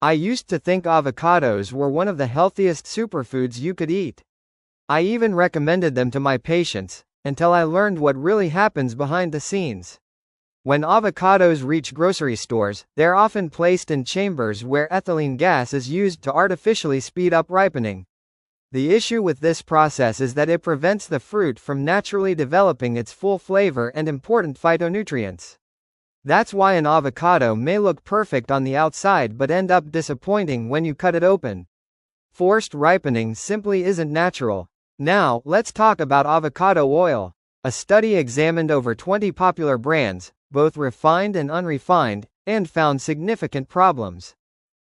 I used to think avocados were one of the healthiest superfoods you could eat. I even recommended them to my patients, until I learned what really happens behind the scenes. When avocados reach grocery stores, they're often placed in chambers where ethylene gas is used to artificially speed up ripening. The issue with this process is that it prevents the fruit from naturally developing its full flavor and important phytonutrients. That's why an avocado may look perfect on the outside but end up disappointing when you cut it open. Forced ripening simply isn't natural. Now, let's talk about avocado oil. A study examined over 20 popular brands, both refined and unrefined, and found significant problems.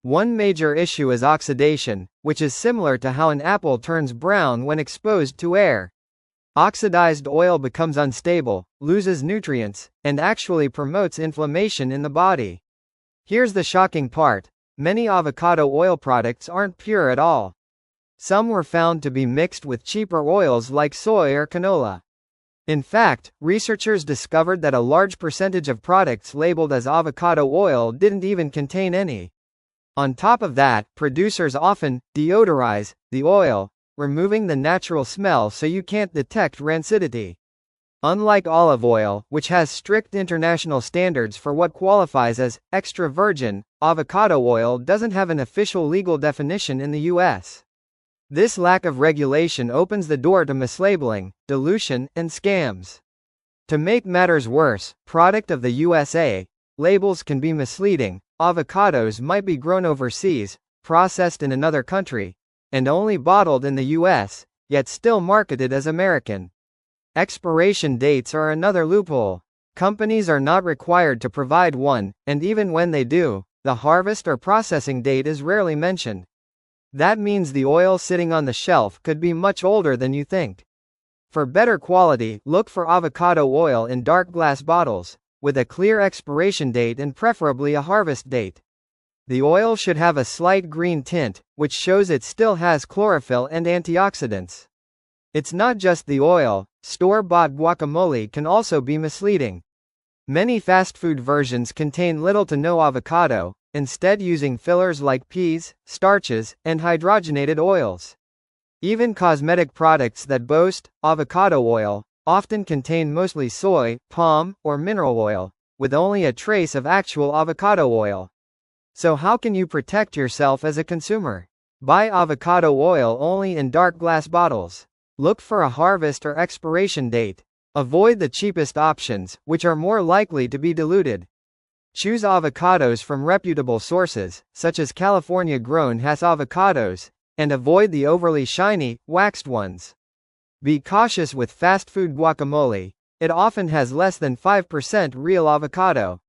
One major issue is oxidation, which is similar to how an apple turns brown when exposed to air. Oxidized oil becomes unstable, loses nutrients, and actually promotes inflammation in the body. Here's the shocking part: many avocado oil products aren't pure at all. Some were found to be mixed with cheaper oils like soy or canola. In fact, researchers discovered that a large percentage of products labeled as avocado oil didn't even contain any. On top of that, producers often deodorize the oil, removing the natural smell so you can't detect rancidity. Unlike olive oil, which has strict international standards for what qualifies as extra virgin, avocado oil doesn't have an official legal definition in the U.S. This lack of regulation opens the door to mislabeling, dilution, and scams. To make matters worse, product of the USA labels can be misleading. Avocados might be grown overseas, processed in another country, and only bottled in the US, yet still marketed as American. Expiration dates are another loophole. Companies are not required to provide one, and even when they do, the harvest or processing date is rarely mentioned. That means the oil sitting on the shelf could be much older than you think. For better quality, look for avocado oil in dark glass bottles, with a clear expiration date and preferably a harvest date. The oil should have a slight green tint, which shows it still has chlorophyll and antioxidants. It's not just the oil. Store-bought guacamole can also be misleading. Many fast food versions contain little to no avocado, instead using fillers like peas, starches, and hydrogenated oils. Even cosmetic products that boast avocado oil often contain mostly soy, palm, or mineral oil, with only a trace of actual avocado oil. So how can you protect yourself as a consumer? Buy avocado oil only in dark glass bottles. Look for a harvest or expiration date. Avoid the cheapest options, which are more likely to be diluted. Choose avocados from reputable sources, such as California-grown Hass avocados, and avoid the overly shiny, waxed ones. Be cautious with fast food guacamole. It often has less than 5% real avocado.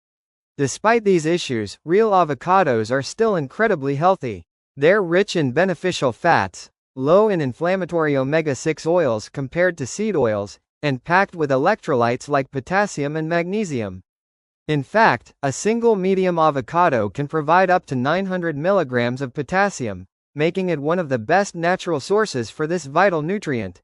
Despite these issues, real avocados are still incredibly healthy. They're rich in beneficial fats, low in inflammatory omega-6 oils compared to seed oils, and packed with electrolytes like potassium and magnesium. In fact, a single medium avocado can provide up to 900 milligrams of potassium, making it one of the best natural sources for this vital nutrient.